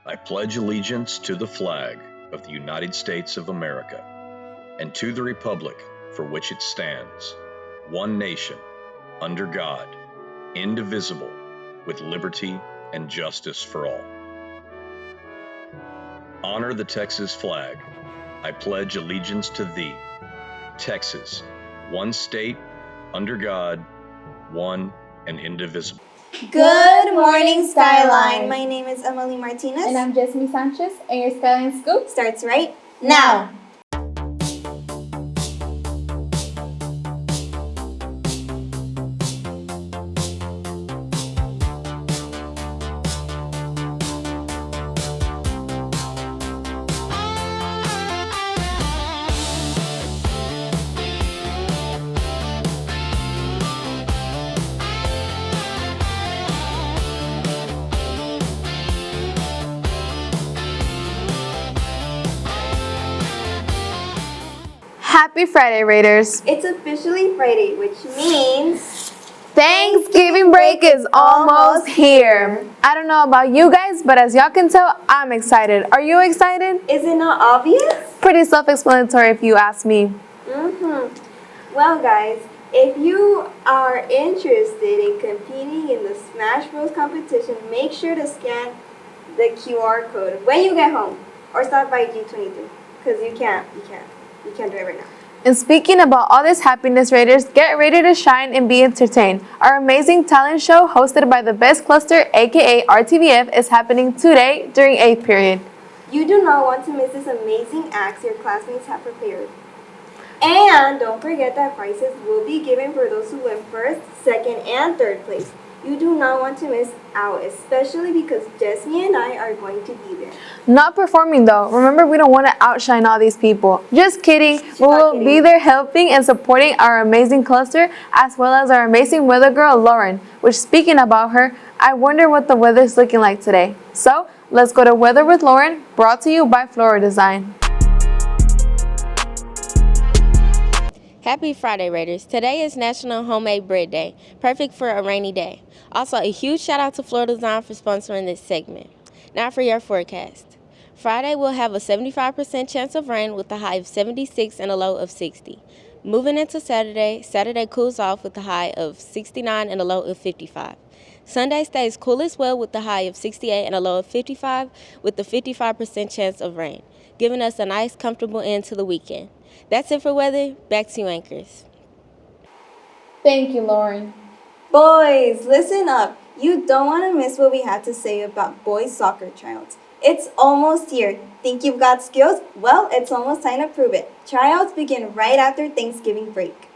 I pledge allegiance to the flag of the United States of America and to the republic for which it stands, one nation, under God, indivisible, with liberty and justice for all. Honor the Texas flag. I pledge allegiance to thee, Texas, one state, under God, one and indivisible. Good morning, Skyline. My name is Emily Martinez. And I'm Jessamine Sanchez, and your Skyline Scoop starts right now. Happy Friday, Raiders! It's officially Friday, which means Thanksgiving break is almost here. I don't know about you guys, but as y'all can tell, I'm excited. Are you excited? Is it not obvious? Pretty self-explanatory if you ask me. Well, guys, if you are interested in competing in the Smash Bros competition, make sure to scan the QR code when you get home or stop by G23 because you can't do it right now. And speaking about all this happiness, Raiders, get ready to shine and be entertained. Our amazing talent show hosted by the Best Cluster, aka RTVF, is happening today during 8th period. You do not want to miss this amazing acts your classmates have prepared. And don't forget that prizes will be given for those who win first, second, and third place. You do not want to miss out, especially because Jessie and I are going to be there. Not performing though. Remember, we don't want to outshine all these people. Just kidding. We will be there helping and supporting our amazing cluster as well as our amazing weather girl, Lauren. Which, speaking about her, I wonder what the weather's looking like today. So, let's go to Weather with Lauren, brought to you by Floral Design. Happy Friday, Raiders. Today is National Homemade Bread Day, perfect for a rainy day. Also, a huge shout out to Florida Design for sponsoring this segment. Now for your forecast. Friday will have a 75% chance of rain with a high of 76 and a low of 60. Moving into Saturday, Saturday cools off with a high of 69 and a low of 55. Sunday stays cool as well with a high of 68 and a low of 55 with a 55% chance of rain, giving us a nice, comfortable end to the weekend. That's it for weather. Back to you, anchors. Thank you, Lauren. Boys, listen up. You don't want to miss what we have to say about boys soccer tryouts. It's almost here. Think you've got skills? Well, it's almost time to prove it. Tryouts begin right after Thanksgiving break.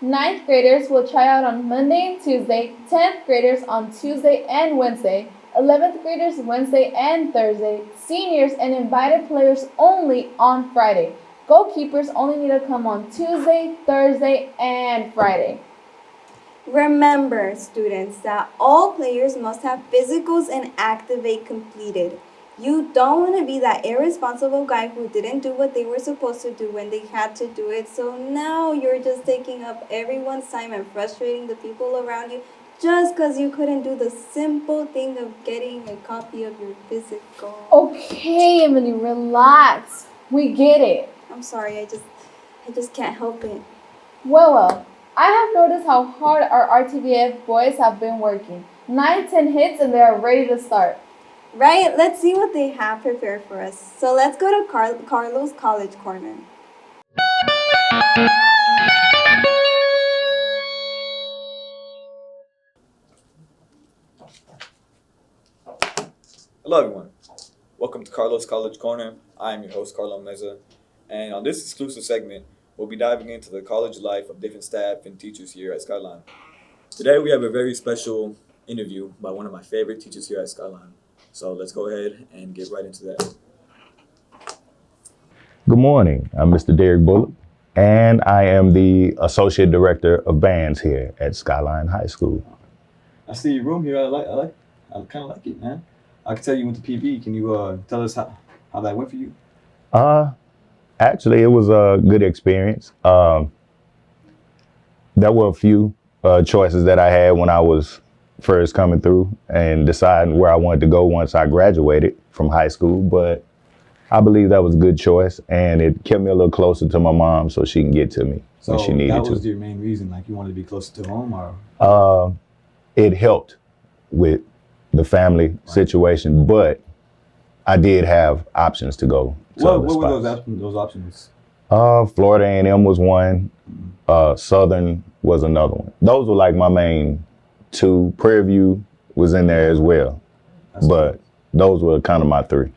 9th graders will try out on Monday and Tuesday, 10th graders on Tuesday and Wednesday, 11th graders Wednesday and Thursday, seniors and invited players only on Friday. Goalkeepers only need to come on Tuesday, Thursday, and Friday. Remember, students, that all players must have physicals and activate completed. You don't want to be that irresponsible guy who didn't do what they were supposed to do when they had to do it, so now you're just taking up everyone's time and frustrating the people around you just because you couldn't do the simple thing of getting a copy of your physical. Okay, Emily, relax. We get it. I'm sorry, I just can't help it. Well, I have noticed how hard our RTVF boys have been working. 9-10 hits and they are ready to start. Right, let's see what they have prepared for us. So let's go to Carlos College Corner. Hello everyone, welcome to Carlos College Corner. I am your host Carlo Meza, and on this exclusive segment, we'll be diving into the college life of different staff and teachers here at Skyline. Today we have a very special interview by one of my favorite teachers here at Skyline. So let's go ahead and get right into that. Good morning, I'm Mr. Derek Bullock, and I am the Associate Director of Bands here at Skyline High School. I see your room here, I kind of like it, man. I can tell you went to PB. Can you tell us how that went for you? Actually, it was a good experience. There were a few choices that I had when I was first coming through and deciding where I wanted to go once I graduated from high school, but I believe that was a good choice, and it kept me a little closer to my mom so she can get to me when she needed to. So that was your main reason, like you wanted to be closer to home, or? It helped with the family situation, but I did have options to go to What other were spots. those options? Florida A&M was one. Southern was another one. Those were like my main two. Prairie View was in there as well, but those were kind of my three.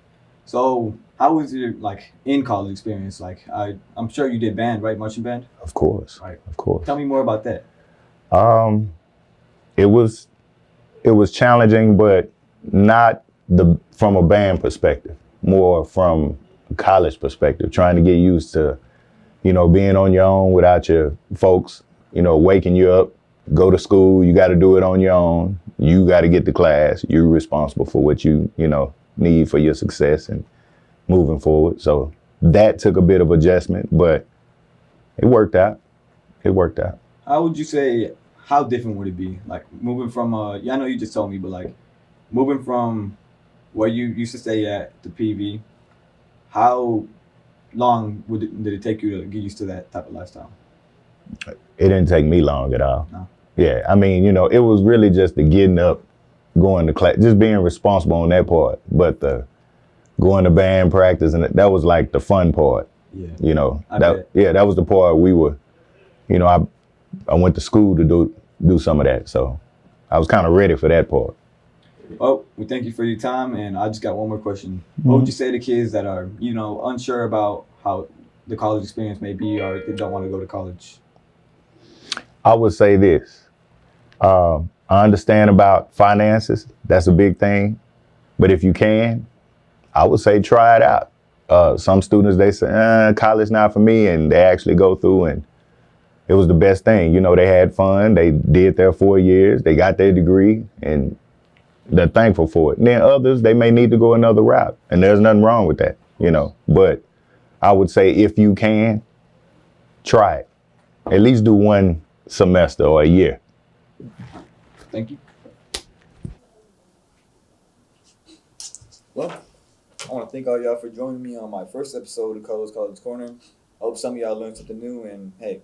So how was your like in college experience? Like I'm sure you did band, right? Marching band? Of course, Right. of course. Tell me more about that. It was challenging, but not from a band perspective, more from a college perspective, trying to get used to, being on your own without your folks, waking you up, go to school, you got to do it on your own. You got to get to class. You're responsible for what you need for your success and moving forward. So that took a bit of adjustment, but it worked out. It worked out. How would you say, how different would it be? Like moving from, I know you just told me, but like moving from where you used to stay at the PV, how long did it take you to get used to that type of lifestyle? It didn't take me long at all. No. Yeah, I mean, it was really just the getting up, going to class, just being responsible on that part. But the going to band practice, and that was like the fun part. Yeah. That was the part we were, I went to school to do some of that. So I was kind of ready for that part. Well, we thank you for your time, and I just got one more question. What would you say to kids that are, unsure about how the college experience may be, or they don't want to go to college? I would say this. I understand about finances. That's a big thing. But if you can, I would say try it out. Some students, they say, college not for me, and they actually go through, and it was the best thing. They had fun. They did their 4 years. They got their degree, and they're thankful for it. And then others, they may need to go another route, and there's nothing wrong with that, But I would say if you can, try it. At least do one semester or a year. Thank you. Well, I want to thank all y'all for joining me on my first episode of Carlos College Corner. I hope some of y'all learned something new, and hey,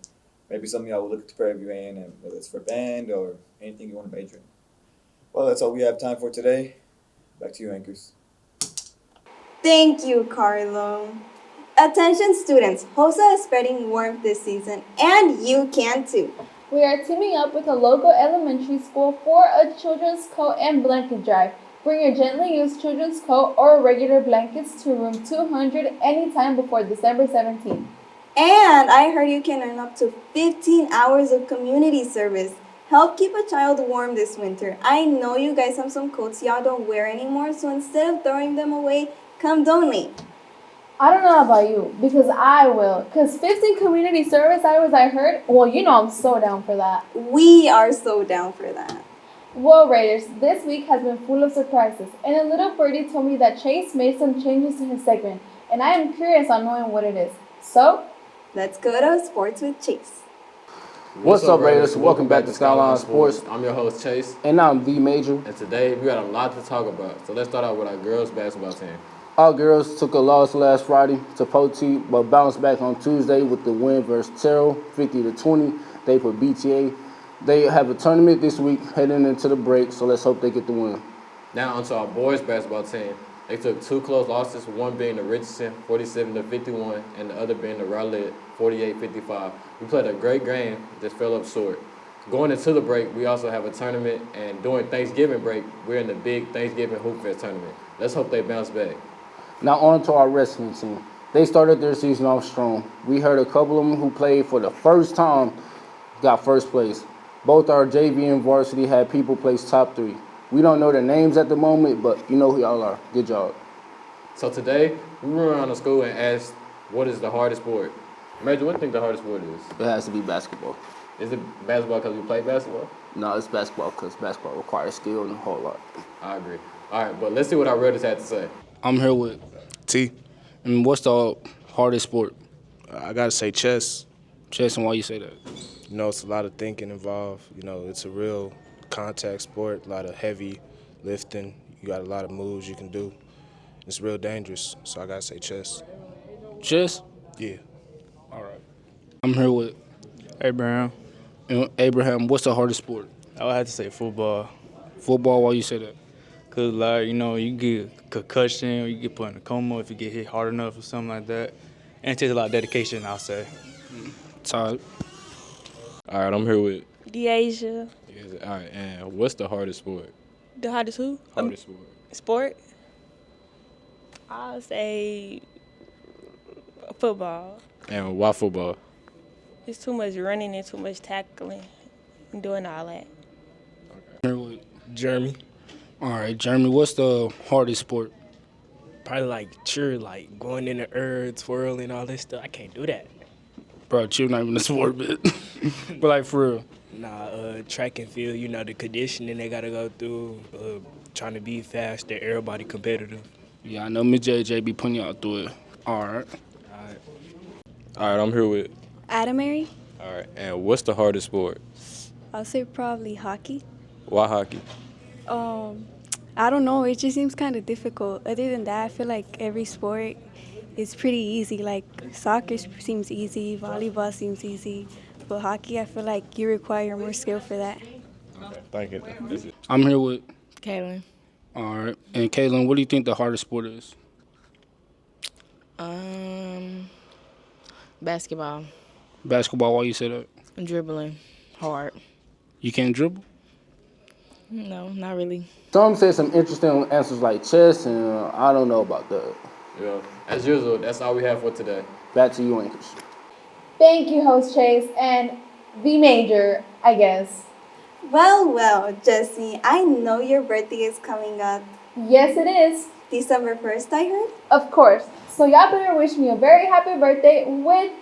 maybe some of y'all will look at the Prairie View A&M, whether it's for band or anything you want to major in. Well, that's all we have time for today. Back to you, anchors. Thank you, Carlo. Attention students, HOSA is spreading warmth this season, and you can too. We are teaming up with a local elementary school for a children's coat and blanket drive. Bring your gently used children's coat or regular blankets to room 200 anytime before December 17th. And I heard you can earn up to 15 hours of community service. Help keep a child warm this winter. I know you guys have some coats y'all don't wear anymore, so instead of throwing them away, come donate. I don't know about you, because I will. Because 15 community service hours I heard, well, I'm so down for that. We are so down for that. Well, Raiders, this week has been full of surprises, and a little birdie told me that Chase made some changes to his segment, and I am curious on knowing what it is. So, let's go to Sports with Chase. What's up, Raiders? Welcome back to Skyline Sports. I'm your host, Chase. And I'm V Major. And today we got a lot to talk about. So let's start out with our girls basketball team. Our girls took a loss last Friday to Poti, but bounced back on Tuesday with the win versus Terrell, 50-20. They put BTA. They have a tournament this week heading into the break, so let's hope they get the win. Now onto our boys basketball team. They took two close losses, one being the Richardson, 47-51, and the other being the Rowlett, 48-55. We played a great game, just fell up short. Going into the break, we also have a tournament, and during Thanksgiving break, we're in the big Thanksgiving Hoop Fest tournament. Let's hope they bounce back. Now on to our wrestling team. They started their season off strong. We heard a couple of them who played for the first time got first place. Both our JV and varsity had people place top 3. We don't know their names at the moment, but you know who y'all are. Good job. So today, we went around the school and asked, what is the hardest sport? Major, what do you think the hardest sport is? It has to be basketball. Is it basketball because we play basketball? No, it's basketball because basketball requires skill and a whole lot. I agree. All right, but let's see what our Raiders had to say. I'm here with T. And what's the hardest sport? I gotta say chess. Chess, and why you say that? It's a lot of thinking involved. It's a real contact sport, a lot of heavy lifting. You got a lot of moves you can do. It's real dangerous, so I gotta say chess. Chess? Yeah. All right. I'm here with Abraham. Abraham. What's the hardest sport? I would have to say football. Football, why you say that? Because, like, you know, you get concussion or you get put in a coma if you get hit hard enough or something like that. And it takes a lot of dedication, I'll say. Todd. All right, I'm here with. Deasia. All right, and what's the hardest sport? The hardest who? Hardest sport. Sport? I'll say football. And why football? It's too much running and too much tackling and doing all that. Here with Jeremy. All right, Jeremy. What's the hardest sport? Probably like cheer, like going in the air, twirling, all this stuff. I can't do that. Bro, cheer not even a sport, but but like for real. Nah, track and field, you know, the conditioning they gotta go through, trying to be faster, everybody competitive. Yeah, I know Miss JJ be putting y'all through it. All right. All right, I'm here with. Adamary. All right, and what's the hardest sport? I'll say probably hockey. Why hockey? I don't know. It just seems kind of difficult. Other than that, I feel like every sport is pretty easy. Like soccer seems easy, volleyball seems easy, but hockey, I feel like you require more skill for that. Okay, thank you. That's it. I'm here with Kaylin. All right. And Kaylin, what do you think the hardest sport is? Basketball. Basketball, why you say that? Dribbling. Hard. You can't dribble? No, not really. Some said some interesting answers like chess, and I don't know about that. Yeah, as usual, that's all we have for today. Back to you, Anchors. Thank you, host Chase, and the major, I guess. Well, Jessie, I know your birthday is coming up. Yes, it is. December 1st, I heard? Of course. So y'all better wish me a very happy birthday with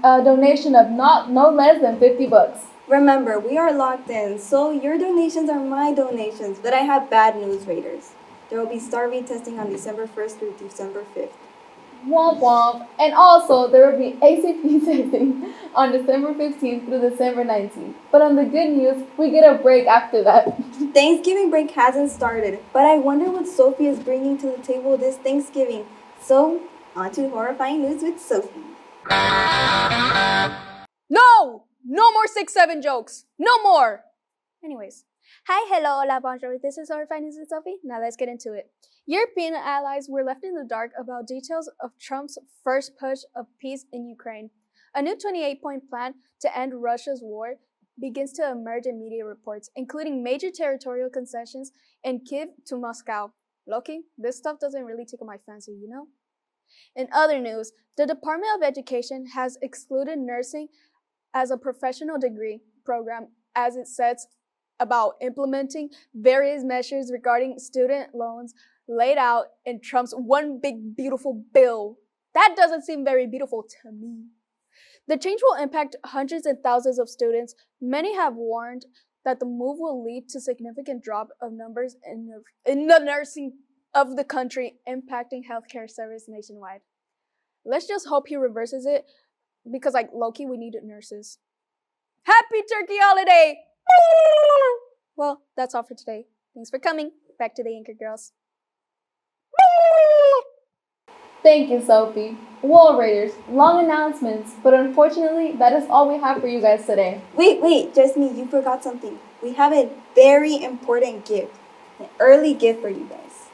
a donation of no less than $50. Remember, we are locked in, so your donations are my donations. But I have bad news, Raiders. There will be Star-V testing on December 1st through December 5th. Womp womp. And also, there will be ACP testing on December 15th through December 19th. But on the good news, we get a break after that. Thanksgiving break hasn't started, but I wonder what Sophie is bringing to the table this Thanksgiving. So, on to horrifying news with Sophie. No! No more 6-7 jokes. No more! Anyways. Hi, hello, hola, bonjour. This is Horrifying News with Sophie. Now let's get into it. European allies were left in the dark about details of Trump's first push of peace in Ukraine. A new 28-point plan to end Russia's war begins to emerge in media reports, including major territorial concessions in Kyiv to Moscow. Loki, this stuff doesn't really tickle my fancy, you know? In other news, the Department of Education has excluded nursing as a professional degree program as it sets about implementing various measures regarding student loans laid out in Trump's one big beautiful bill. That doesn't seem very beautiful to me. The change will impact hundreds and thousands of students. Many have warned that the move will lead to significant drop of numbers in the nursing of the country, impacting healthcare service nationwide. Let's just hope he reverses it, because like low-key, we needed nurses. Happy Turkey Holiday! Well, that's all for today. Thanks for coming. Back to the Anchor Girls. Thank you, Sophie. Well, Raiders, long announcements, but unfortunately, that is all we have for you guys today. Wait, Jasmine, you forgot something. We have a very important gift, an early gift for you guys.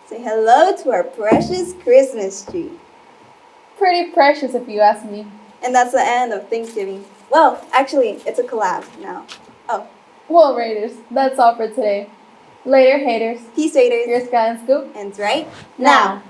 Say hello to our precious Christmas tree. Pretty precious, if you ask me. And that's the end of Thanksgiving. Well, actually, it's a collab now. Oh. Well, Raiders, that's all for today. Later, haters. Peace, Raiders. Here's Skyline Scoop. And right now.